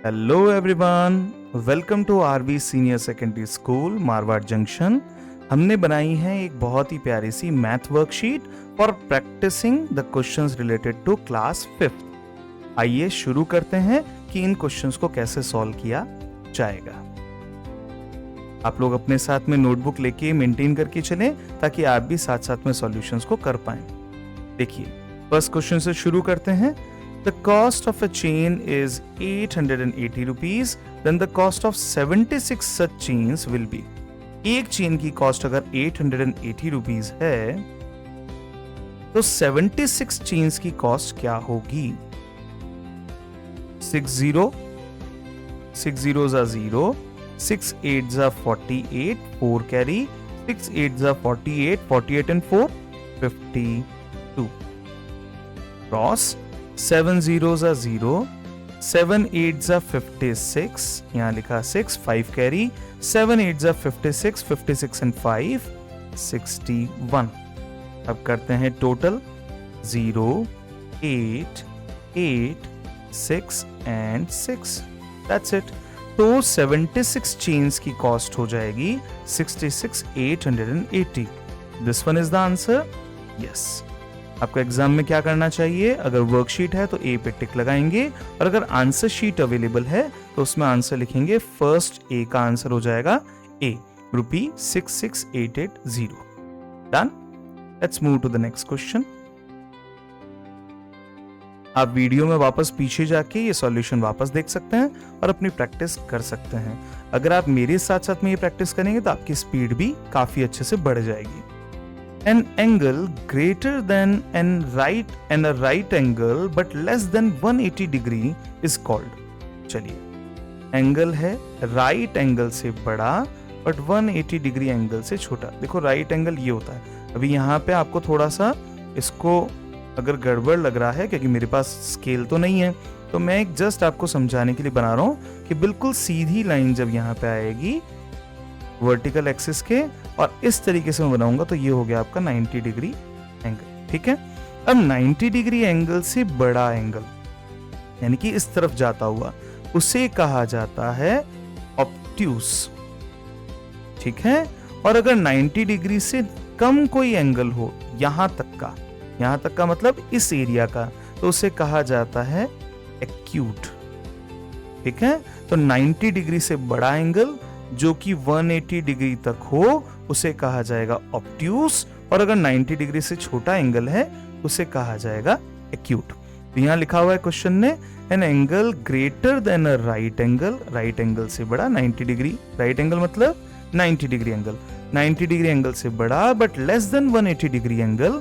Hello everyone, welcome to RV senior secondary school Marwar junction. हमने बनाई है एक बहुत ही प्यारी सी math worksheet for practising the questions related to class 5th। आइए शुरू करते हैं कि इन क्वेश्चंस को कैसे सॉल्व किया जाएगा। आप लोग अपने साथ में नोटबुक लेके मेंटेन करके चलें ताकि आप भी साथ साथ में सॉल्यूशंस को कर पाएं। देखिए, फर्स्ट क्वेश्चन से शुरू करते हैं। The cost of a chain is 880 rupees, then the cost of 76 such chains will be। एक चेन की कॉस्ट अगर 880 रुपीज है तो 76 चेन्स की कॉस्ट क्या होगी? 60 6 zeros are 0, 6 8s are 48, 4 carry, 6 8s are 48, 48 and 4 52 cross 7 zeros are 0, 7 8s are 56, यहाँ लिखा 6, 5 carry, 7 8s are 56, 56 and 5 61। अब करते हैं टोटल 0 8 8 6 and 6, that's it। तो 76 चेन्स की कॉस्ट हो जाएगी 66 880। This one is the answer. Yes, आपको एग्जाम में क्या करना चाहिए? अगर वर्कशीट है तो ए पे टिक लगाएंगे और अगर आंसर शीट अवेलेबल है तो उसमें आंसर लिखेंगे। फर्स्ट ए का आंसर हो जाएगा A, ₹66,880। Done. Let's move to the next question. आप वीडियो में वापस पीछे जाके ये सॉल्यूशन वापस देख सकते हैं और अपनी प्रैक्टिस कर सकते हैं। अगर आप मेरे साथ साथ में ये प्रैक्टिस करेंगे तो आपकी स्पीड भी काफी अच्छे से बढ़ जाएगी। An angle greater than a right angle but less than 180 degree is called। चलिए, एंगल है राइट एंगल से बड़ा बट 180 डिग्री एंगल से छोटा। देखो, राइट एंगल ये होता है। अभी यहाँ पे आपको थोड़ा सा इसको अगर गड़बड़ लग रहा है क्योंकि मेरे पास स्केल तो नहीं है, तो मैं एक जस्ट आपको समझाने के लिए बना रहा हूँ कि बिल्कुल सीधी लाइन जब यहाँ पे आएगी वर्टिकल एक्सिस के और इस तरीके से मैं बनाऊंगा तो ये हो गया आपका 90 डिग्री एंगल। ठीक है। अब 90 डिग्री एंगल से बड़ा एंगल यानी कि इस तरफ जाता हुआ उसे कहा जाता है ऑब्ट्यूस। ठीक है। और अगर 90 डिग्री से कम कोई एंगल हो, यहां तक का मतलब इस एरिया का, तो उसे कहा जाता है एक्यूट। ठीक है। तो 90 डिग्री से बड़ा एंगल जो कि 180 डिग्री तक हो उसे कहा जाएगा ऑब्ट्यूस, और अगर 90 डिग्री से छोटा एंगल है उसे कहा जाएगा एक्यूट। तो यहां लिखा हुआ है क्वेश्चन ने, an angle greater than a right angle, right angle से बड़ा 90 डिग्री, राइट एंगल मतलब 90 डिग्री एंगल, 90 डिग्री एंगल से बड़ा but less than 180 degree angle,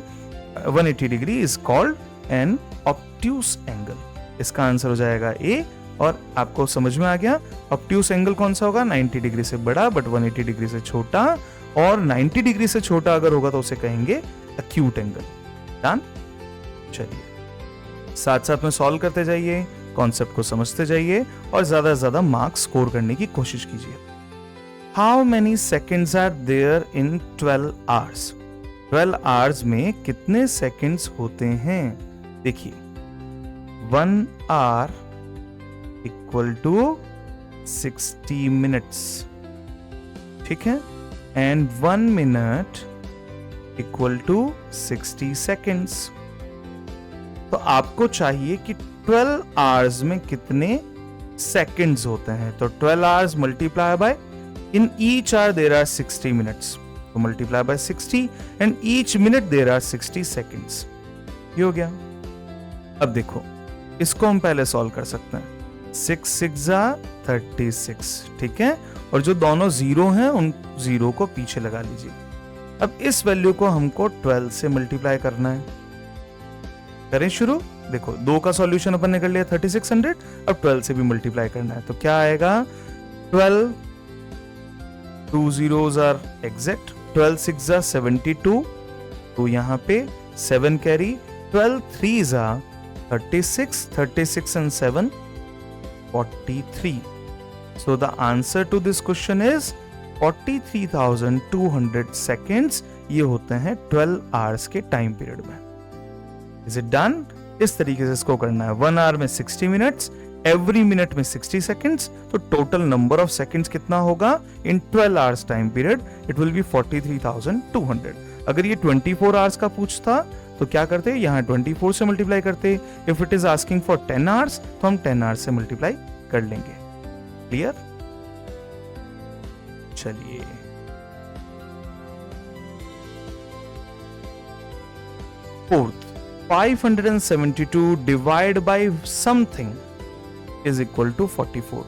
180 degree is called an obtuse angle. इसका आंसर हो जाएगा ए। और आपको समझ में आ गया ऑब्ट्यूस एंगल कौन सा होगा? 90 डिग्री से बड़ा बट 180 डिग्री से छोटा, और 90 डिग्री से छोटा अगर होगा तो उसे कहेंगे एक्यूट एंगल। डन। चलिए, साथ साथ में सॉल्व करते जाइए, कॉन्सेप्ट को समझते जाइए और ज्यादा से ज्यादा मार्क्स स्कोर करने की कोशिश कीजिए। How many seconds are there in 12 hours? 12 hours में कितने सेकेंड्स होते हैं? देखिए, 1 आवर इक्वल टू 60 मिनट्स। ठीक है। And 1 minute equal to 60 seconds. तो आपको चाहिए कि 12 आवर्स में कितने सेकेंड्स होते हैं। तो 12 hours multiply by, in each hour there are 60 minutes, तो multiply by 60 and each minute there are 60 seconds. ये हो गया। अब देखो, इसको हम पहले सॉल्व कर सकते हैं। 6 6 36। ठीक है। और जो दोनों जीरो हैं उन जीरो को पीछे लगा लीजिए। अब इस वैल्यू को हमको 12 से मल्टीप्लाई करना है। करें शुरू। देखो, 2 का सॉल्यूशन अपन ने कर लिया 3600, अब 12 से भी मल्टीप्लाई करना है। तो क्या आएगा? 12 2 zeros आर एग्जैक्ट, 12 6 72, तो यहाँ पे 7 carry, 12 3s 36, 36 and 7 43। So the answer to this question is 43,200 seconds। ये होते हैं 12 आवर्स के टाइम पीरियड में। Is it done? इस तरीके से इसको करना है। 1 आवर में 60 मिनट्स एवरी मिनट में 60 सेकेंड्स, तो टोटल नंबर ऑफ सेकेंड्स कितना होगा इन 12 hours time period, it will be 43,200। अगर ये 24 आवर्स का पूछता तो क्या करते, यहाँ 24 से मल्टीप्लाई करते। If it is asking for 10 hours तो हम 10 आवर्स से मल्टीप्लाई कर लेंगे। क्लियर? चलिए fourth, 572 divide by something is equal to 44।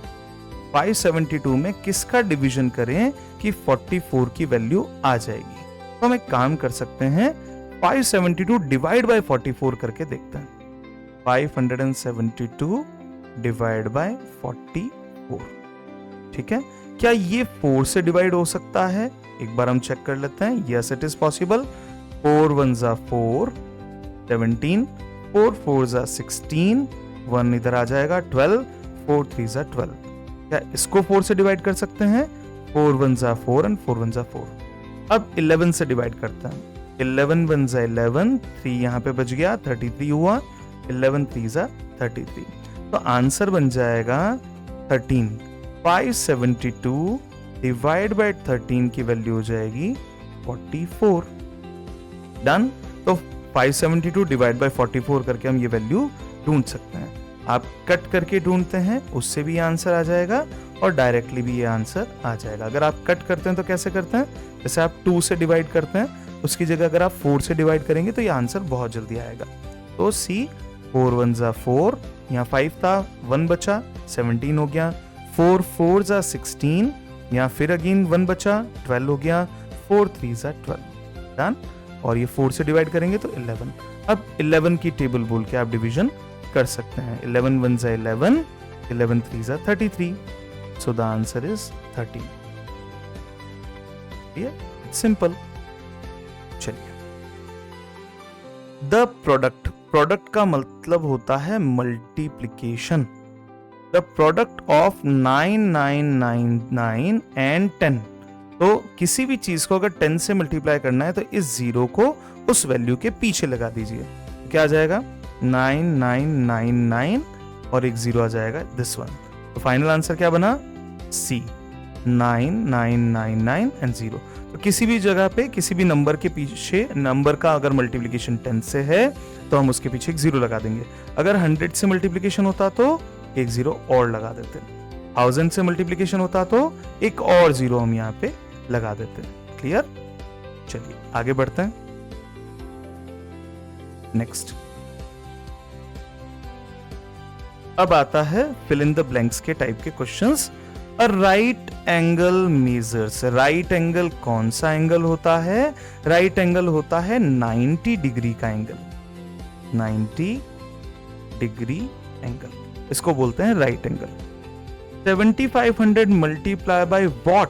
572 में किसका डिवीजन करें कि 44 की वैल्यू आ जाएगी? तो हम एक काम कर सकते हैं, 572 डिवाइड बाय 44 करके देखते हैं। 572 डिवाइड बाय 44, ठीक है। क्या ये 4 से डिवाइड हो सकता है? एक बार हम चेक कर लेते हैं। Yes it is possible. 4 1 जा 4, 17, 4 4 जा 16, 1 इधर आ जाएगा 12, 4 3 जा 12। क्या इसको 4 से डिवाइड कर सकते हैं? 4 1 जा 4 एंड 4 1 जा 4। अब 11 से डिवाइड करते हैं। 11 1 जा 11, 3 यहाँ पे बच गया, 33 हुआ। 11 3 जा 33, तो आंसर बन जाएगा 13। 572 डिवाइड बाय 13 की वैल्यू हो जाएगी 44। डन। तो 572 डिवाइड बाय 44 करके हम ये वैल्यू ढूंढ सकते हैं। आप कट करके ढूंढते हैं, उससे भी आंसर आ जाएगा और डायरेक्टली भी ये आंसर आ जाएगा। अगर आप कट करते हैं तो कैसे करते हैं? जैसे आप 2 से डिवाइड करते हैं, उसकी जगह अगर आप 4 से डिवाइड करेंगे तो ये आंसर बहुत जल्दी आएगा। तो सी 4 1 जा 4, यहाँ 5 था, 1 बचा, 17 हो गया। 4 4 जा 16, यहाँ फिर अगेन 1 बचा, 12 हो गया। 4 3 जा 12। डन। और ये 4 से डिवाइड करेंगे तो 11। अब 11 की टेबल बोल के आप डिवीजन कर सकते हैं। 11 1 जा 11, 11 3 जा 33। So the answer is 13। It's simple. चलिए, द प्रोडक्ट, प्रोडक्ट का मतलब होता है multiplication. The product of 9999 and 10। तो किसी भी चीज को अगर 10 से मल्टीप्लाई करना है तो इस जीरो को उस वैल्यू के पीछे लगा दीजिए। क्या आ जाएगा? 9999 और एक जीरो आ जाएगा दिस वन। तो फाइनल आंसर क्या बना? सी, 9999 एंड जीरो। तो किसी भी जगह पे किसी भी नंबर के पीछे, नंबर का अगर मल्टीप्लिकेशन 10 से है तो हम उसके पीछे एक जीरो लगा देंगे। अगर 100 से मल्टीप्लिकेशन होता तो एक जीरो और लगा देते। 1000 से मल्टीप्लिकेशन होता तो एक और जीरो हम यहाँ पे लगा देते। क्लियर? चलिए आगे बढ़ते हैं। नेक्स्ट, अब आता है फिल इन द ब्लैंक्स के टाइप के questions. A right angle measures. Right angle कौन सा एंगल होता है? राइट एंगल होता है 90 डिग्री का एंगल। 90 डिग्री एंगल, इसको बोलते हैं right angle. 7500 multiply by what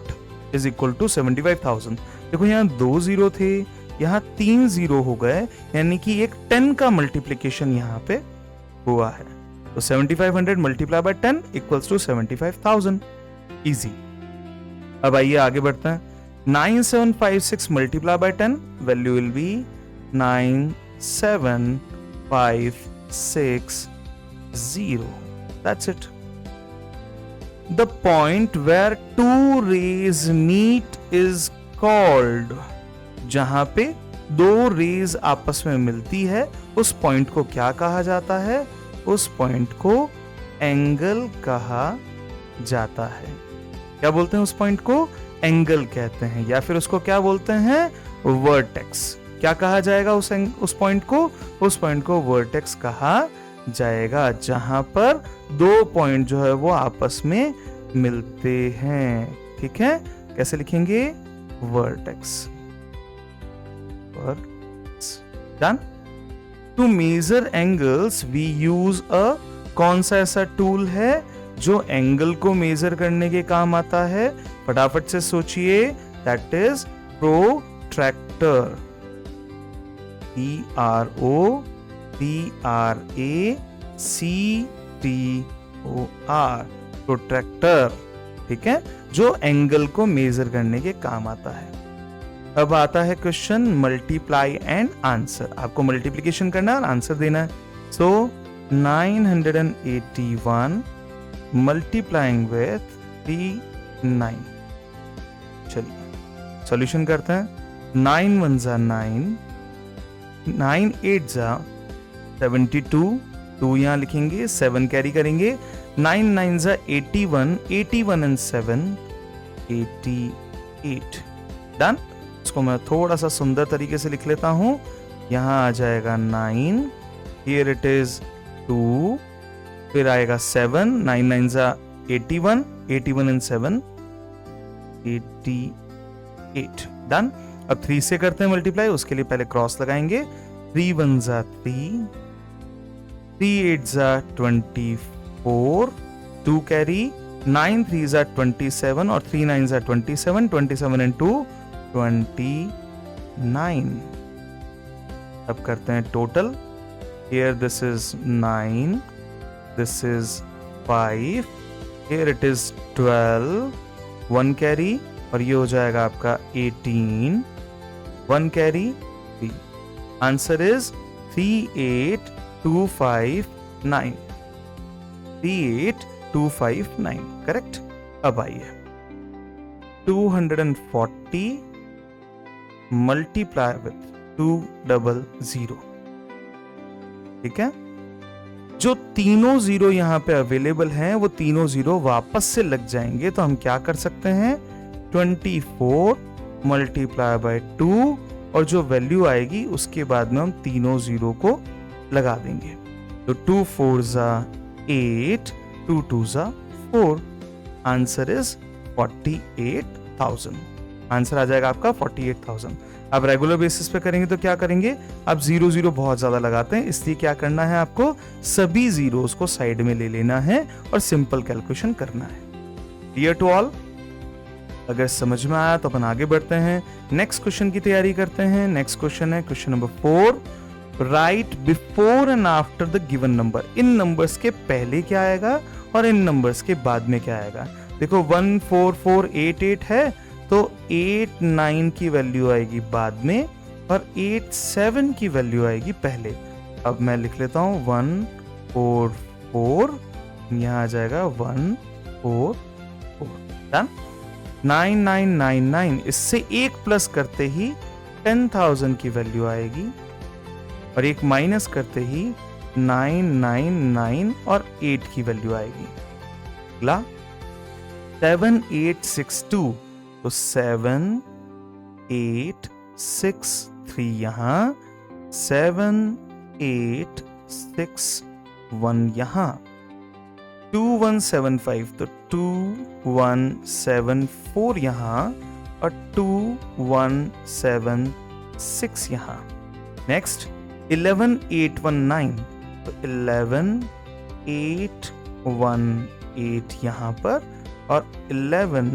is equal to 75,000। देखो यहाँ 2 जीरो थे, यहाँ 3 जीरो हो गए, यानी कि एक 10 का मल्टीप्लिकेशन यहाँ पे हुआ है। तो 7500 multiply by 10 equals to 75,000। Easy. अब आइए आगे बढ़ते हैं। 9756 multiply by 10, value will be 97560। That's it. The point where two rays meet is called, जहां पे 2 रेज आपस में मिलती है उस पॉइंट को क्या कहा जाता है? उस पॉइंट को एंगल कहा जाता है। क्या बोलते हैं उस पॉइंट को? एंगल कहते हैं, या फिर उसको क्या बोलते हैं? वर्टेक्स। क्या कहा जाएगा उस पॉइंट को? उस पॉइंट को वर्टेक्स कहा जाएगा, जहां पर 2 पॉइंट जो है वो आपस में मिलते हैं। ठीक है, कैसे लिखेंगे? Vertex. Done. To measure angles we use a, कौन सा ऐसा टूल है जो एंगल को मेजर करने के काम आता है? फटाफट से सोचिए। That is protractor. PROTRACTOR, protractor. ठीक है, जो एंगल को मेजर करने के काम आता है। अब आता है क्वेश्चन मल्टीप्लाई एंड आंसर। आपको मल्टीप्लिकेशन करना है और आंसर देना है। सो 981 मल्टीप्लाइंग विथ 39। चलिए सॉल्यूशन करते हैं। 9 1 जा 9, 9 8 जा 72, 2 यहाँ लिखेंगे, 7 कैरी करेंगे, 9 9 जा 81, 81 and 7 88। डन। इसको मैं थोड़ा सा सुंदर तरीके से लिख लेता हूं। यहां आ जाएगा 9, हियर इट इज 2, फिर आएगा 7, 9 9 जा 81, 81 and 7 88। डन। अब 3 से करते हैं मल्टीप्लाई, उसके लिए पहले क्रॉस लगाएंगे। 3 1 जा 3, 3 8 जा 24, 2 कैरी, 9 3 जा 27 और 3 9 जा 27, 27 and 2 29। अब करते हैं total. Here this is 9, this is 5, here it is 12, 1 carry और ये हो जाएगा आपका 18, 1 कैरी 3। Answer is 38259, 38259। करेक्ट। अब आइए 240 मल्टीप्लाई विथ 200। ठीक है, जो तीनों जीरो यहां पे अवेलेबल हैं वो तीनों जीरो वापस से लग जाएंगे, तो हम क्या कर सकते हैं, 24 मल्टीप्लाई बाय 2 और जो वैल्यू आएगी उसके बाद में हम तीनों जीरो को लगा देंगे। तो 2 4 जा 8, 2 2 जा 4। Answer is 48,000। आंसर आ जाएगा आपका 48,000। अब रेगुलर बेसिस पे करेंगे तो क्या करेंगे, अब 0 0 बहुत ज्यादा लगाते हैं, इसलिए क्या करना है आपको, सभी जीरोस को साइड में ले लेना है और सिंपल कैलकुलेशन करना है। Clear to all? अगर समझ में आया तो अपन आगे बढ़ते हैं, नेक्स्ट क्वेश्चन की तैयारी करते हैं। नेक्स्ट क्वेश्चन है question number 4। Right before and after the given number. In numbers के पहले क्या आएगा और इन नंबर्स के बाद में क्या आएगा। देखो 1 4 4 8 8 है, तो 8 9 की वैल्यू आएगी बाद में और 8 7 की वैल्यू आएगी पहले। अब मैं लिख लेता हूं 1 4 4, यहां आ जाएगा 1 4 4। डन। 9 9 9 9, इससे एक प्लस करते ही 10,000 की वैल्यू आएगी और एक माइनस करते ही 9 9 9 और 8 की वैल्यू आएगी। अगला 7 8 6 2, तो 7 8 6 3 यहां, 7 8 6 1 यहां। 2 1 7 5, तो 2 1 7 4 यहां और 2 1 7 6 यहां। नेक्स्ट 11 8 1 9, तो 11 8 1 8 यहां पर और 11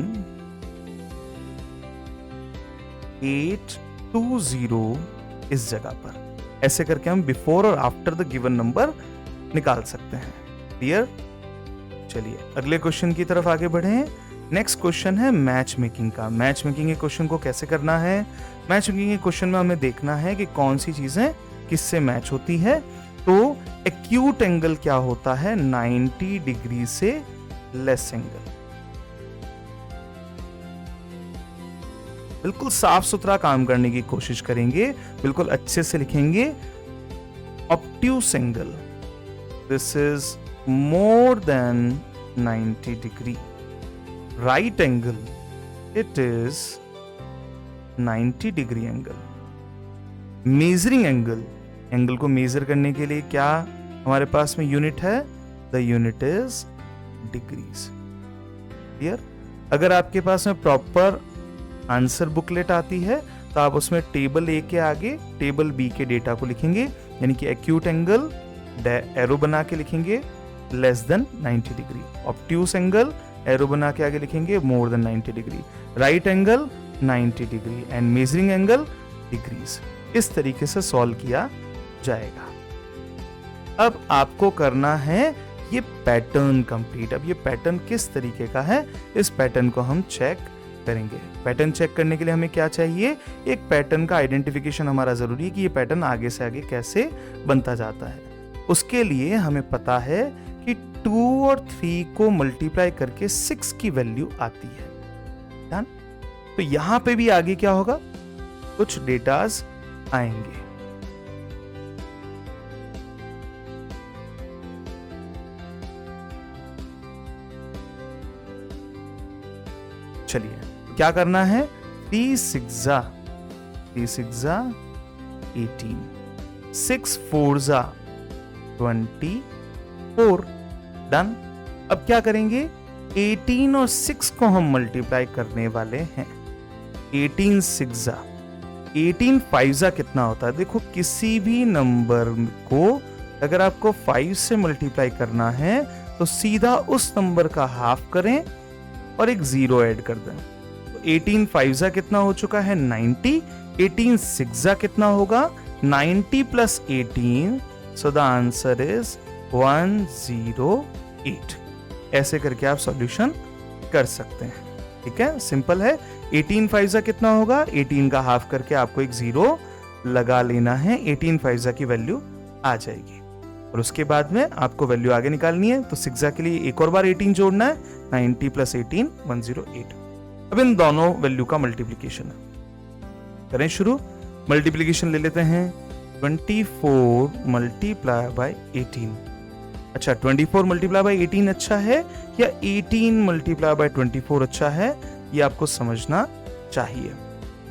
8 2 0 इस जगह पर। ऐसे करके हम बिफोर और आफ्टर द गिवन नंबर निकाल सकते हैं। क्लियर? चलिए अगले क्वेश्चन की तरफ आगे बढ़े। नेक्स्ट क्वेश्चन है मैच मेकिंग का। मैच मेकिंग के क्वेश्चन को कैसे करना है, मैच मेकिंग के क्वेश्चन में हमें देखना है कि कौन सी चीजें किससे मैच होती है। तो एक्यूट एंगल क्या होता है, 90 डिग्री से लेस एंगल। बिल्कुल साफ सुथरा काम करने की कोशिश करेंगे, बिल्कुल अच्छे से लिखेंगे। Obtuse angle, this is more than 90 degree. Right angle, it is 90 degree angle. Measuring angle, angle को मेजर करने के लिए क्या हमारे पास में यूनिट है, the unit is degrees. Clear? अगर आपके पास में प्रॉपर आंसर बुकलेट आती है तो आप उसमें टेबल ए के आगे टेबल बी के डेटा को लिखेंगे, यानी कि एक्यूट एंगल एरो बना के लिखेंगे less than 90 degree, obtuse angle arrow बना के आगे लिखेंगे more than 90 degree, right angle 90 degree and measuring angle degrees. इस तरीके से सॉल्व किया जाएगा। अब आपको करना है ये पैटर्न कंप्लीट। अब ये पैटर्न किस तरीके का है, इस पैटर्न को हम चेक करेंगे। पैटर्न चेक करने के लिए हमें क्या चाहिए, एक पैटर्न का आइडेंटिफिकेशन हमारा जरूरी है कि ये पैटर्न आगे से आगे कैसे बनता जाता है। उसके लिए हमें पता है कि 2 और 3 को मल्टीप्लाई करके 6 की वैल्यू आती है। डन। तो यहां पे भी आगे क्या होगा, कुछ डेटाज आएंगे। चलिए क्या करना है, 3 6 18, 6 4 24। डन। अब क्या करेंगे, 18 और 6 को हम मल्टीप्लाई करने वाले हैं। 18 6 18 5 कितना होता है, देखो किसी भी नंबर को अगर आपको 5 से मल्टीप्लाई करना है तो सीधा उस नंबर का हाफ करें और एक 0 ऐड कर दें। तो 18 5 कितना हो चुका है, 90। 18 6 कितना होगा, 90 plus 18, so the answer is 108। ऐसे करके आप सॉल्यूशन कर सकते हैं। ठीक है, सिंपल है। 18 5 कितना होगा, 18 का हाफ करके आपको एक 0 लगा लेना है, 18 5 की वैल्यू आ जाएगी। और उसके बाद में आपको वैल्यू आगे निकालनी है, तो 6 के लिए एक और बार 18 जोड़ना है, 90 प्लस 18 108। अब इन दोनों वैल्यू का मल्टीप्लीकेशन है, करें शुरू। मल्टीप्लीकेशन ले लेते हैं, 24 मल्टीप्लाई बाय 18। अच्छा, 24 मल्टीप्लाई बाय 18 अच्छा है या 18 मल्टीप्लाई बाय 24 अच्छा है, ये आपको समझना चाहिए।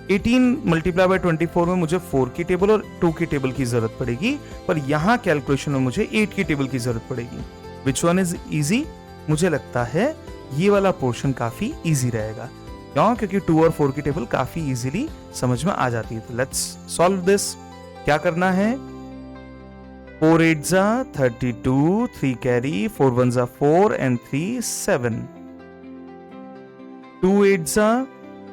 18 मल्टीप्लाई बाय 24 में मुझे 4 की टेबल और 2 की टेबल की जरूरत पड़ेगी, पर यहां कैलकुलेशन में मुझे 8 की टेबल की जरूरत पड़ेगी। विच वन इज इजी, मुझे लगता है ये वाला पोर्शन काफी इजी रहेगा। क्यों? क्योंकि 2 और 4 की टेबल काफी इजीली समझ में आ जाती है। तो लेट्स सॉल्व दिस। क्या करना है, 4 8 32, 3 carry, 4 1 4 and 3 7, 2 8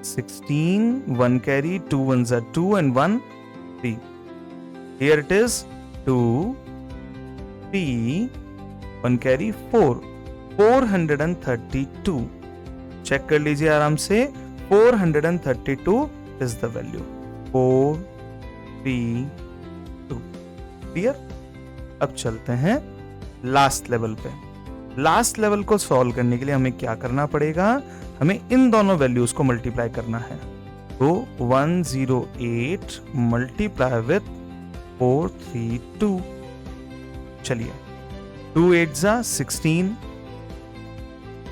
16, 1 carry, 2 1 2 and 1 3. Here it is 2 3 1 carry 4, 432। Check कर लीजिए आराम से, 432 is the value, 4 3 2। क्लियर। अब चलते हैं लास्ट लेवल पे। लास्ट लेवल को सॉल्व करने के लिए हमें क्या करना पड़ेगा, हमें इन दोनों वैल्यूज को मल्टीप्लाई करना है। तो 108 मल्टीप्लाई विथ 432। चलिए, 2 8 16,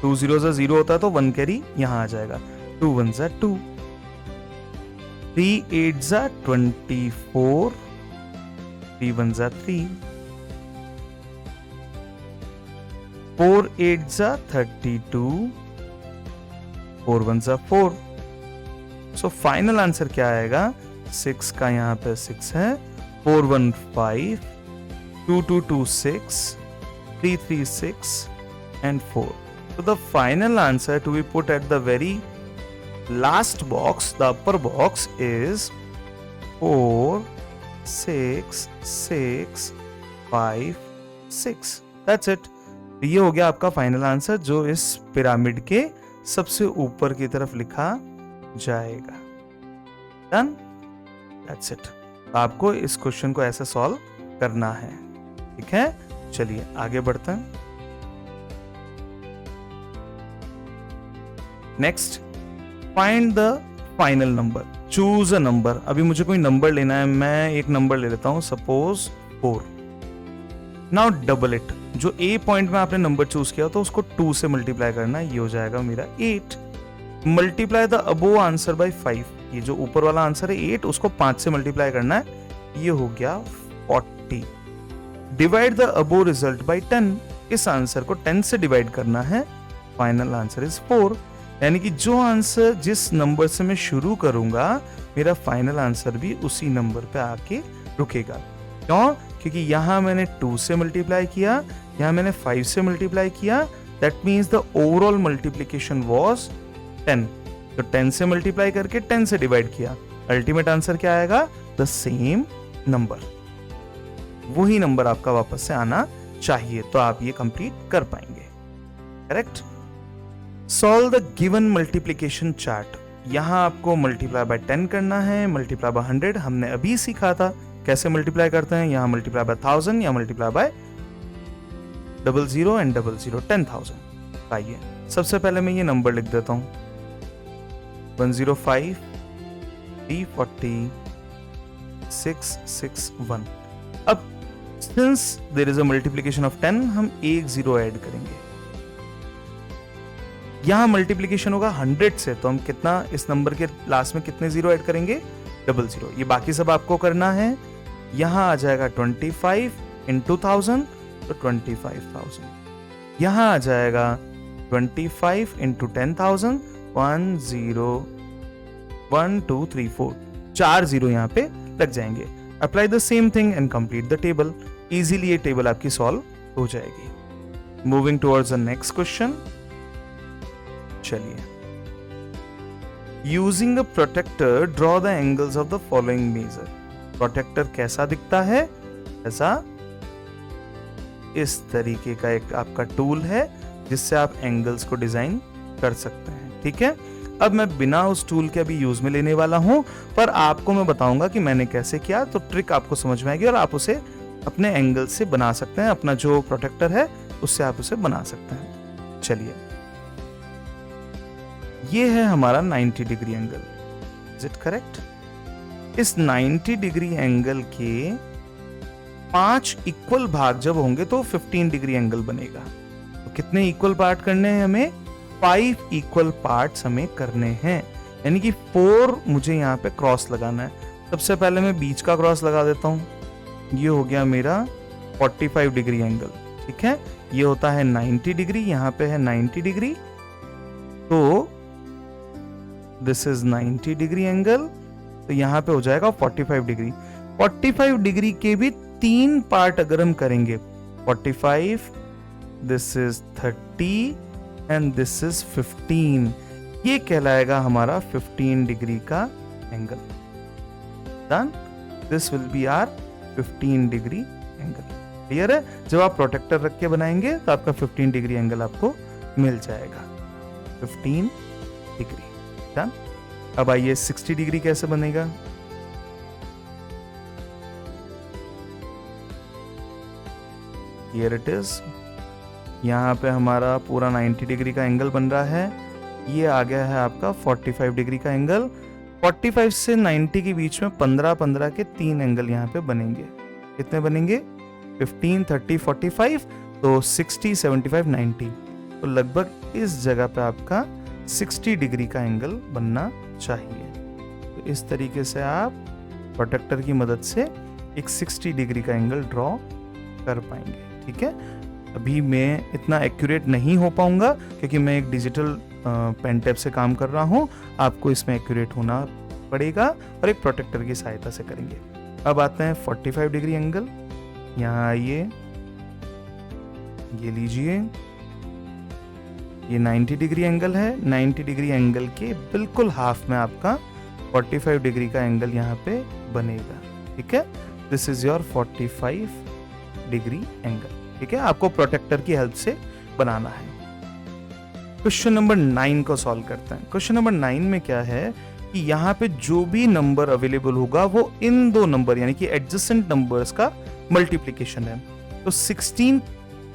2 0 0 होता है तो 1 कैरी यहां आ जाएगा, 2 1 2, 3 8 24, 3 1 3, 4 8 32, 4 1 4। सो फाइनल आंसर क्या आएगा, 6 का यहाँ पे 6 है, 4 1 5, 2 2 2 6, 3 3 6 and 4. So the final answer to be put at the very last box, the upper box, is 4 6 6 5 6. That's it. ये हो गया आपका फाइनल आंसर, जो इस पिरामिड के सबसे ऊपर की तरफ लिखा जाएगा। Done, that's it. आपको इस क्वेश्चन को ऐसे सॉल्व करना है। ठीक है, चलिए आगे बढ़ते हैं। Next, find the final number, choose a number. अभी मुझे कोई नंबर लेना है, मैं एक नंबर ले लेता हूं, सपोज 4। Now double it. जो ए पॉइंट में आपने नंबर चूज किया तो उसको 2 से मल्टीप्लाई करना है, ये हो जाएगा मेरा 8। Multiply the above answer by 5। ये जो ऊपर वाला आंसर है 8, उसको 5 से मल्टीप्लाई करना है, ये हो गया 40। Divide the above result by 10। इस आंसर को 10 से डिवाइड करना है, फाइनल आंसर इज 4। यानी कि जो आंसर जिस नंबर से मैं शुरू करूंगा, मेरा फाइनल आंसर भी उसी नंबर पे आके रुकेगा। क्यों? क्योंकि यहां मैंने 2 से मल्टीप्लाई किया, यहां मैंने 5 से मल्टीप्लाई किया, that means the overall multiplication was 10। तो 10 से मल्टीप्लाई करके 10 से डिवाइड किया, अल्टीमेट आंसर क्या आएगा, द सेम नंबर। वही नंबर आपका वापस से आना चाहिए, तो आप ये कंप्लीट कर पाएंगे। Correct. Solve the given multiplication chart. यहां आपको मल्टीप्लाई बाय 10 करना है, मल्टीप्लाई बाय 100 हमने अभी सीखा था, कैसे मल्टीप्लाई करते हैं, यहाँ मल्टीप्लाई बाय 1000 या मल्टीप्लाई बाय 00 एंड 00 10,000। आइए सबसे पहले मैं ये नंबर लिख देता हूँ 105 340 661। अब since there is a multiplication of 10 हम एक जीरो ऐड करेंगे। यहां मल्टीप्लिकेशन होगा 100 से, तो हम कितना इस नंबर के लास्ट में कितने जीरो ऐड करेंगे, 00। ये बाकी सब आपको करना है। यहां आ जाएगा 25 इंटू 1000 तो 25,000। यहां आ जाएगा 25 इंटू 10,000 1 0 1 2 3 4 4 जीरो यहाँ पे लग जाएंगे। Apply the same thing and complete the table. Easily ये टेबल आपकी सॉल्व हो जाएगी। Moving towards the next question. चलिए, using a protractor draw the angles of the following measure. Protractor कैसा दिखता है, ऐसा इस तरीके का एक आपका टूल है जिससे आप एंगल्स को डिजाइन कर सकते हैं। ठीक है, अब मैं बिना उस टूल के अभी यूज में लेने वाला हूं, पर आपको मैं बताऊंगा कि मैंने कैसे किया, तो ट्रिक आपको समझ में आएगी और आप उसे अपने एंगल से बना सकते हैं। अपना जो प्रोटेक्टर है उससे आप उसे बना सकते हैं। चलिए, ये है हमारा 90 degree angle. Is it correct? इस 90 डिग्री एंगल के 5 इक्वल भाग जब होंगे तो 15 डिग्री एंगल बनेगा। तो कितने इक्वल पार्ट करने हैं हमें, 5 इक्वल पार्ट्स हमें करने हैं, यानी कि 4 मुझे यहाँ पे क्रॉस लगाना है। सबसे पहले मैं बीच का क्रॉस लगा देता हूँ। ये हो गया मेरा 45 डिग्री एंगल। ठीक है, ये होता है 90 डिग्री, यहाँ पे है 90 डिग्री, तो दिस इज 90 डिग्री एंगल, तो यहाँ पे हो जाएगा 45 डिग्री। 45 डिग्री के भी 3 पार्ट अगर हम करेंगे, 45, this is 30 and this is 15, ये कहलाएगा हमारा 15 डिग्री का angle. Done, this will be our 15 degree angle. Clear है? जब आप प्रोटेक्टर रख के बनाएंगे तो आपका 15 डिग्री एंगल आपको मिल जाएगा, 15 डिग्री। डन। अब आइए 60 डिग्री कैसे बनेगा। Here it is. यहाँ पे हमारा पूरा 90 डिग्री का एंगल बन रहा है। ये आ गया है आपका 45 डिग्री का एंगल। 45 से 90 के बीच में 15-15 के 3 एंगल यहाँ पे बनेंगे। कितने बनेंगे? 15, 30, 45, तो 60, 75, 90। तो लगभग इस जगह पे आपका 60 डिग्री का एंगल बनना चाहिए। तो इस तरीके से आप प्रोटेक्टर की मदद से एक 60 डिग्री का एंगल ड्रॉ कर पाएंगे। ठीक है, अभी मैं इतना एक्यूरेट नहीं हो पाऊंगा क्योंकि मैं एक डिजिटल पेन टैब से काम कर रहा हूं। आपको इसमें एक्यूरेट होना पड़ेगा और एक प्रोटेक्टर की सहायता से करेंगे। अब आते हैं 45 डिग्री एंगल। यहाँ आइए, ये लीजिए, ये 90 डिग्री एंगल है। 90 डिग्री एंगल के बिल्कुल हाफ में आपका 45 डिग्री का एंगल यहाँ पे बनेगा। ठीक है, this is your 45 degree angle. ठीक है, आपको प्रोटेक्टर की हेल्प से बनाना है। क्वेश्चन नंबर 9 को सॉल्व करते हैं। क्वेश्चन नंबर 9 में क्या है कि यहाँ पे जो भी नंबर अवेलेबल होगा वो इन दो नंबर यानी कि एडजेसेंट नंबर्स का मल्टीप्लीकेशन है। तो 16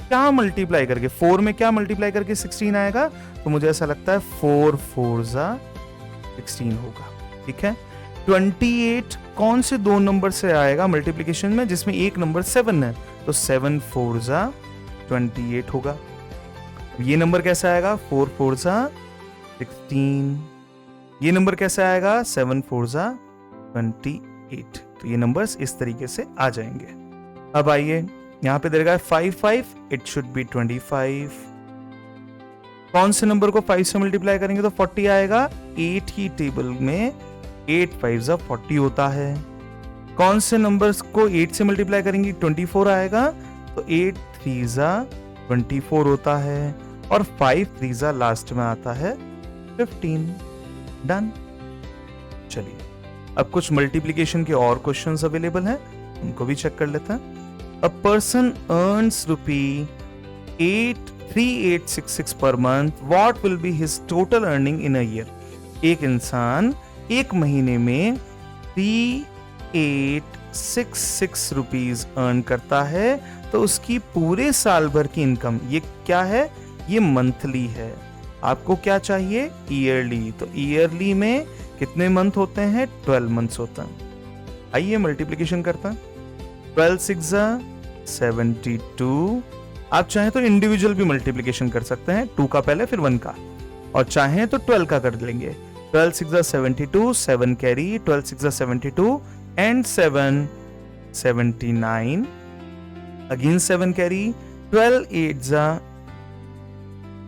क्या मल्टीप्लाई करके, 4 में क्या मल्टीप्लाई करके 16 आएगा, तो मुझे ऐसा लगता है 4 4 16 होगा। ठीक है, 28 कौन से दो नंबर से आएगा मल्टीप्लीकेशन में, जिसमें एक नंबर 7 है, तो 7 4 28 होगा। ये नंबर कैसा आएगा, 4 4 16। ये नंबर कैसा आएगा, 7 4 28। तो ये नंबर्स इस तरीके से आ जाएंगे। अब आइए, यहां पे देगा 5 5, इट शुड बी 25। कौन से नंबर को 5 से मल्टीप्लाई करेंगे तो 40 आएगा। 8 की टेबल में 8 5 40 होता है। कौन से नंबर्स को 8 से मल्टीप्लाई करेंगे 24 आएगा, तो 8 3 24 होता है और 5 3 लास्ट में आता है 15। डन। चलिए, अब कुछ मल्टीप्लिकेशन के और क्वेश्चंस अवेलेबल हैं, उनको भी चेक कर लेते हैं। A person earns ₹83866 per month. What will be his total earning in a year? एक इंसान एक महीने में 3866 66 रुपीज अर्न करता है तो उसकी पूरे साल भर की इनकम, ये क्या है, ये मंथली है। आपको क्या चाहिए, ईयरली। तो ईयरली में कितने मंथ होते हैं, 12 मंथ्स होते हैं। आइए मल्टीप्लिकेशन करते हैं। 12 6 72। आप चाहें तो इंडिविजुअल भी मल्टीप्लिकेशन कर सकते हैं, 2 का पहले फिर 1 का, और चाहें तो 12 का कर लेंगे। 12 6 72, 7 carry, 12 6 72 and 7 79, again 7 carry, 12 8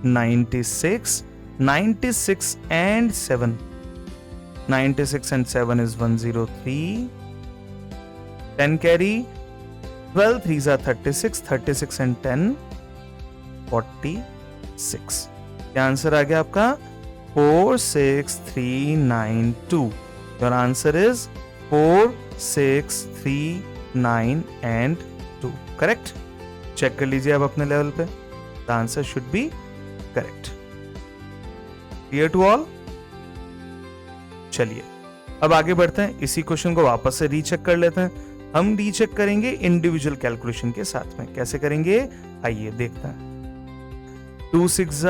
96, 96 and 7, 96 and 7 is 103, 10 carry, 12 3 36, 36 and 10 46। क्या आंसर आ गया आपका, 46392। Your answer is 4 6 3 9 and 2। Correct. Check कर लीजिए अब अपने लेवल पे, the answer should be correct. Clear to all. चलिए अब आगे बढ़ते हैं, इसी क्वेश्चन को वापस से रीचेक कर लेते हैं। हम रीचेक करेंगे इंडिविजुअल कैलकुलेशन के साथ में। कैसे करेंगे, आइए देखते हैं। 2 6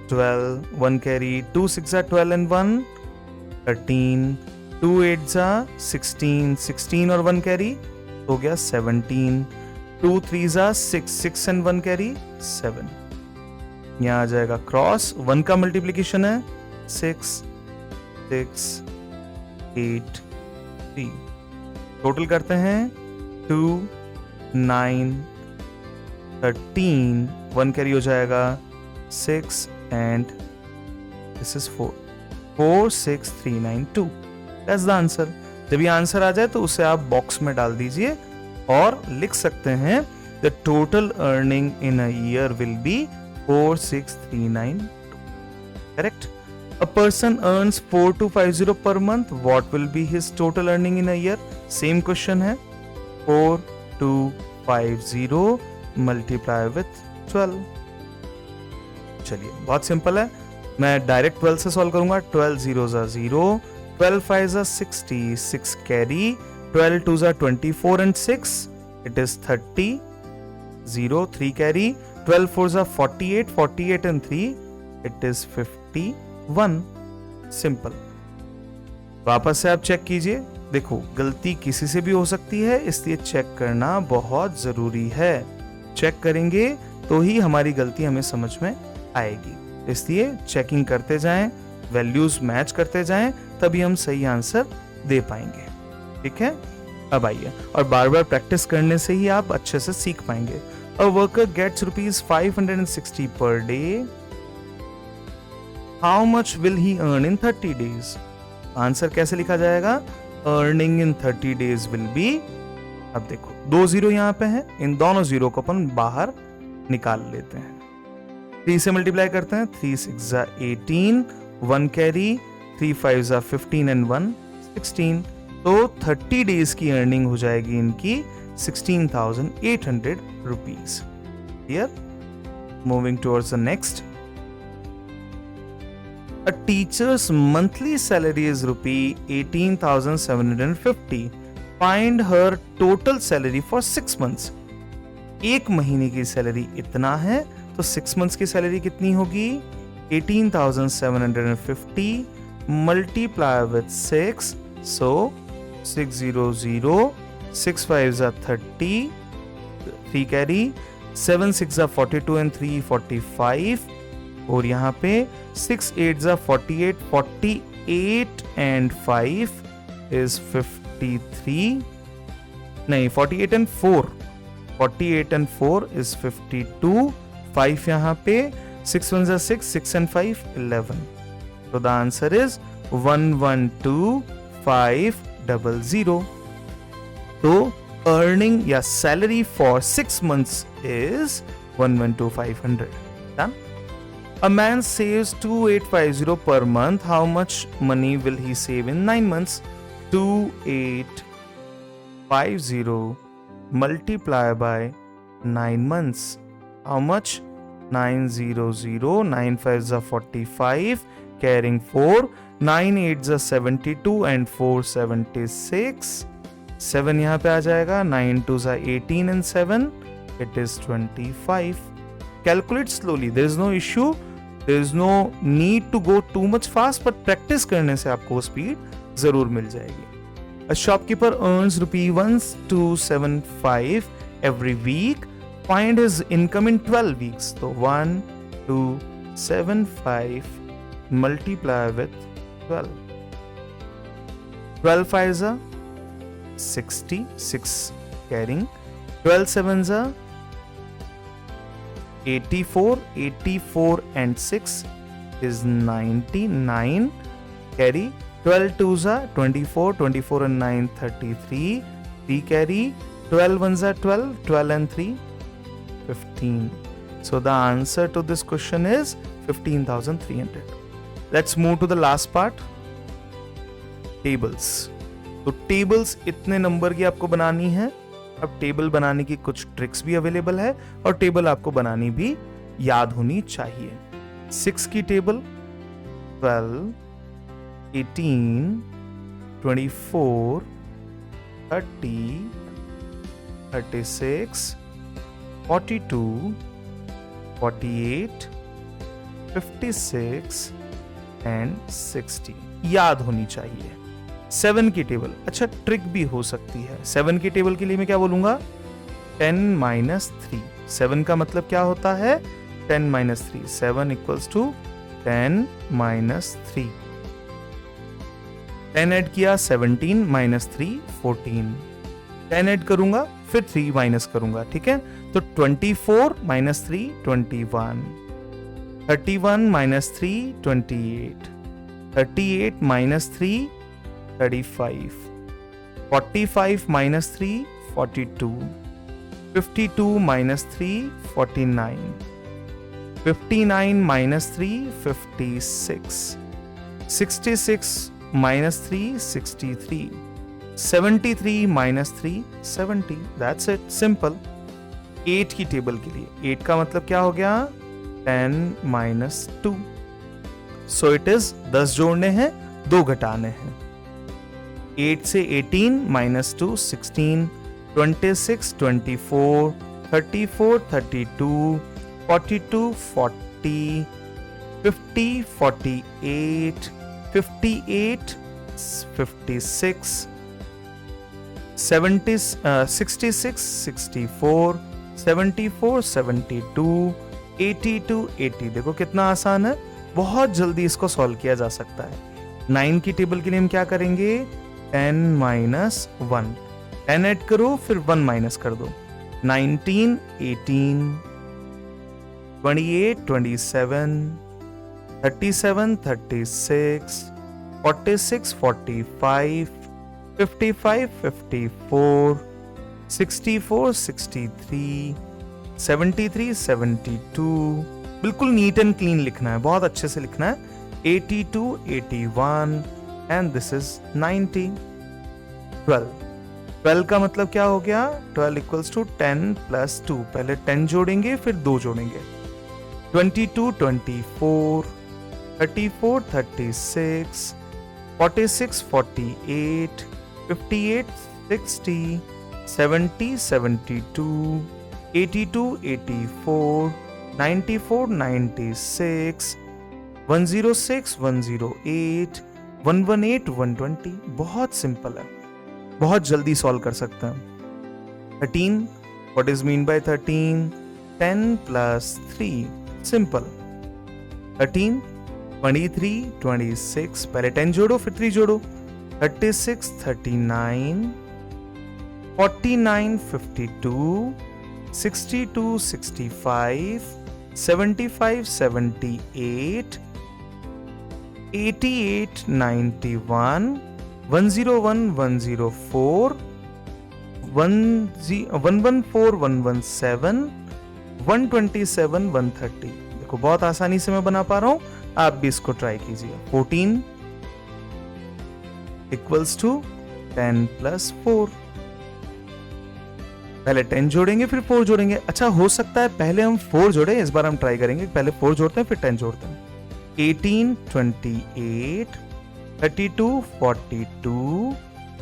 12, 1 कैरी, 2 6 12 and 1 13, 2 8 16, 16 और 1 कैरी हो गया 17, 2 3 6, 6 and 1 कैरी 7। यहाँ आ जाएगा क्रॉस, 1 का मल्टीप्लीकेशन है 6 6 8 3। टोटल करते हैं 2 9 13, 1 कैरी हो जाएगा 6 and this is 4, 46392। That's the answer। जब ये आंसर आ जाए तो उसे आप बॉक्स में डाल दीजिए और लिख सकते हैं the total earning in a year will be 46392। Correct? A person earns 4250 per month. What will be his total earning in a year? Same question है, 4250 multiply with 12। चलिए बहुत सिंपल है, मैं डायरेक्ट 12 से सॉल्व करूंगा। 12 0 0, 12 5 60, 6 carry, 12 2 24 and 6, it is 30, 0 3 carry, 12 4 48, 48 and 3, it is 51। Simple. वापस से आप चेक कीजिए। देखो गलती किसी से भी हो सकती है, इसलिए चेक करना बहुत जरूरी है। चेक करेंगे तो ही हमारी गलती हमें समझ में आएगी, इसलिए चेकिंग करते जाएं, वैल्यूज मैच करते जाएं, तभी हम सही आंसर दे पाएंगे। ठीक है, अब आइए, और बार बार प्रैक्टिस करने से ही आप अच्छे से सीख पाएंगे। A worker gets ₹560 per day, how much will he earn in 30 days? Answer कैसे लिखा जाएगा, earning in 30 days will be, अब देखो 2 जीरो यहाँ पे है, इन दोनों जीरो को अपन बाहर निकाल लेते हैं। 3 से मल्टीप्लाई करते हैं, 3 6 18, 1 कैरी, 3 5 15 and 1 16। तो 30 डेज की अर्निंग हो जाएगी इनकी 16,800 rupees. Clear? Moving towards the next. A teacher's monthly salary is ₹18,750. Find her total salary for 6 months. एक महीने की सैलरी इतना है, तो 6 months की सैलरी कितनी होगी, 18,750 multiply with 6, so 600, 6 5 30, 3 carry, 7 6 42 and 3 45, और यहाँ पे 6 8 48, 48 and 5 is 53, नहीं 48 and 4, 48 and 4 is 52, 5 यहाँ पे, 6 1 6, 6 and 5 11। So the answer is 112500। तो earning या salary for 6 months is 112500। Done? A man saves 2850 per month. How much money will he save in 9 months? 2850 multiply by 9 months. How much? 900, 9 5 45, carrying 4, 9 8 72 and 4 76, 7 यहाँ पे आ जाएगा, 9 2 18 and 7 it is 25. Calculate slowly, there is no issue, there is no need to go too much fast, but practice करने से आपको speed जरूर मिल जाएगी. A shopkeeper earns ₹1275 every week. Find his income in 12 weeks. So 1275 multiply with 12. 12 5s are 60, 6 carrying. 12 7s are 84, 84 and 6 is 99. Carry. 12 2s are 24, 24 and 9 33. 3 carry. 12 1s are 12, 12 and 3 15. So the answer to this question is 15,300. Let's move to the last part. Tables. तो tables इतने number की आपको बनानी है. अब table बनाने की कुछ ट्रिक्स भी अवेलेबल है और टेबल आपको बनानी भी याद होनी चाहिए. 6 की टेबल 12, 18, 24, 30, 36, 42, 48, 56 एंड 60 याद होनी चाहिए. 7 की टेबल, अच्छा ट्रिक भी हो सकती है. 7 की टेबल के लिए मैं क्या बोलूंगा? 10 minus 3. 7 का मतलब क्या होता है? 10 minus 3. 7 equals to 10 minus 3. 10 add किया, 17 minus 3 14. 10 ऐड करूंगा, फिर 3 माइनस करूंगा. ठीक है, तो 24 minus 3 21. 31 minus 3 28. 38 minus 3 35. 45 minus 3 42. 52 minus 3 49. 59 minus 3 56. 66 minus 3 63. 73 minus 3 70. That's it, simple. 8 की टेबल के लिए 8 का मतलब क्या हो गया? 10 minus 2. So it is 10 जोड़ने हैं, 2 घटाने हैं. 8 से 18 minus 2 16. 26 24. 34 32. 42 40. 50 48. 58 56. 66 64. 74 72. 82 80. देखो कितना आसान है, बहुत जल्दी इसको सॉल्व किया जा सकता है. 9 की टेबल के लिए हम क्या करेंगे? 10 minus 1. 10 ऐड करो, फिर 1 माइनस कर दो. 19 18. 28 27. 37 36. 46 45. 55 54. 64 63. 73 72. बिल्कुल नीट एंड क्लीन लिखना है, बहुत अच्छे से लिखना है. 82 81 एंड दिस इज 90. 12 का मतलब क्या हो गया? 12 इक्वल्स टू 10 प्लस 2. पहले 10 जोड़ेंगे, फिर 2 जोड़ेंगे. 22 24. 34 36. 46 48. 58 60. 70 72. 82 84. 94 96. 106 108. 118 120. बहुत सिंपल है, बहुत जल्दी सॉल्व कर सकते हैं. 13, what is mean by 13? 10 plus 3, simple. 13 23 26. पहले 10 जोड़ो, फिर 3 जोड़ो. 36 39. 49 52. 62 65. 75 78. 88 91. 101 104. 114 117. 127 130. देखो बहुत आसानी से मैं बना पा रहा हूं, आप भी इसको ट्राई कीजिए. 14 इक्वल्स टू 10 plus 4. पहले 10 जोड़ेंगे, फिर 4 जोड़ेंगे. अच्छा, हो सकता है पहले हम 4 जोड़े, इस बार हम ट्राई करेंगे. पहले 4 जोड़ते हैं, फिर 10 जोड़ते हैं. 18 28. 32 42.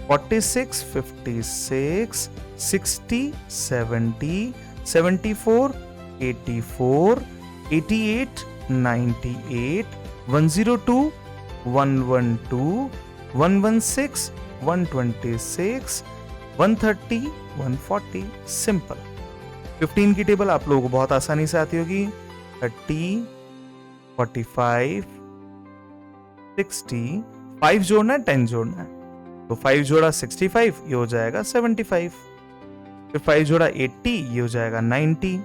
46, 56, 60, 70, 74, 84, 88, 98, 102, 112, 116, 126, 130, 140. सिंपल. 15 की टेबल आप लोगों को बहुत आसानी से आती होगी. 30, 45, 60, 5 जोड़ना है, 10 जोड़ना है. तो 5 जोड़ा 65, ये हो जाएगा 75. फिर 5 जोड़ा 80, ये हो जाएगा 90.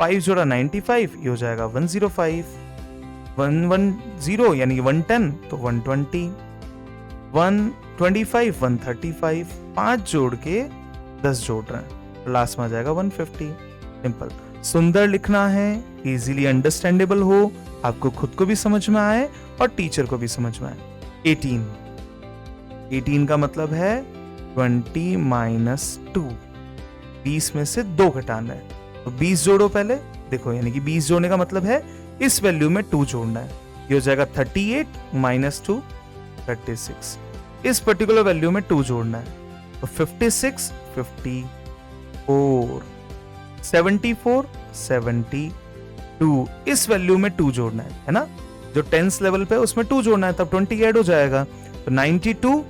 5 जोड़ा 95, ये हो जाएगा 105. 110 यानी कि 110 तो 120. 125, 135. 5 जोड़ के 10 जोड़ रहे हैं, लास्ट में आ जाएगा 150. सिंपल. सुंदर लिखना है, इजीली अंडरस्टैंडेबल हो, आपको खुद को भी समझ में आए और टीचर को भी समझ में आए. 18 का मतलब है 20 माइनस 2. 20 में से 2 घटाना है, तो 20 जोड़ो पहले. देखो यानी कि 20 जोड़ने का मतलब है इस वैल्यू में 2 जोड़ना है. ये हो जाएगा 38 माइनस 2, 36. इस पर्टिकुलर वैल्यू में 2 जोड़ना है, तो 56, 54, 74, 72. इस वैल्यू में 2 जोड़ना है ना. जो टेंस लेवल पे उसमें 2 जोड़ना है, तब 20 ऐड हो जाएगा. तो 92,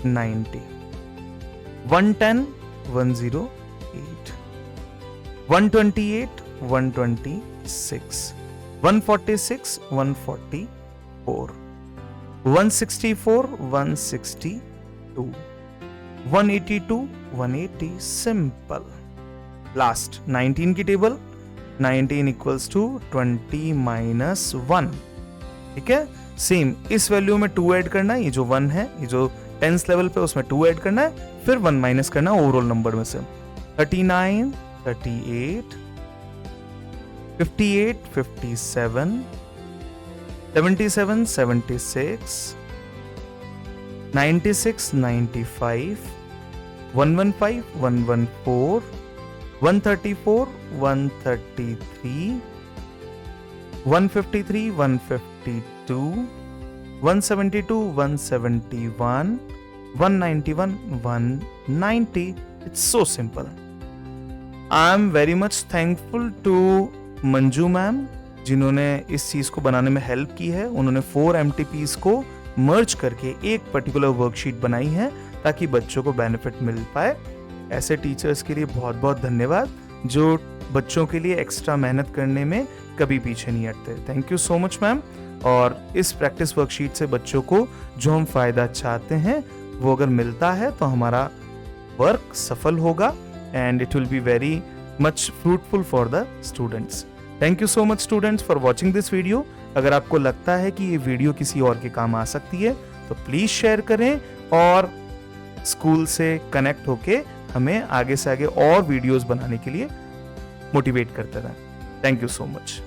90, 110, 108, 128, 126, 146, 144, 164, 162, 182, 180. सिंपल. लास्ट 19 की टेबल. 19 equals to 20 minus 1. ठीक है. सेम इस वैल्यू में 2 ऐड करना है, ये जो 1 है, ये जो टेंस लेवल पे उसमें 2 ऐड करना है, फिर 1 माइनस करना है ओवरऑल नंबर में से. 39, 38, 58, 57, 77, 76, 96, 95, 115, 114, 134, 133, 153, 152, 172, 171, 191, 190. It's so simple. I am very much thankful to Manju ma'am, जिन्होंने इस चीज को बनाने में हेल्प की है. उन्होंने 4 MTPs को मर्ज करके एक पर्टिकुलर वर्कशीट बनाई है ताकि बच्चों को बेनिफिट मिल पाए. ऐसे टीचर्स के लिए बहुत बहुत धन्यवाद जो बच्चों के लिए एक्स्ट्रा मेहनत करने में कभी पीछे नहीं हटते. Thank you so much ma'am. और इस प्रैक्टिस वर्कशीट से बच्चों को जो हम फायदा चाहते हैं वो अगर मिलता है तो हमारा वर्क सफल होगा and it will be very much fruitful for the students. Thank you so much students for watching this video. अगर आपको लगता है कि ये वीडियो किसी और के काम आ सकती है तो प्लीज शेयर करें और स्कूल से कनेक्ट होके हमें आगे से आगे और वीडियोस बनाने के लिए मोटिवेट करते रहें. Thank you so much.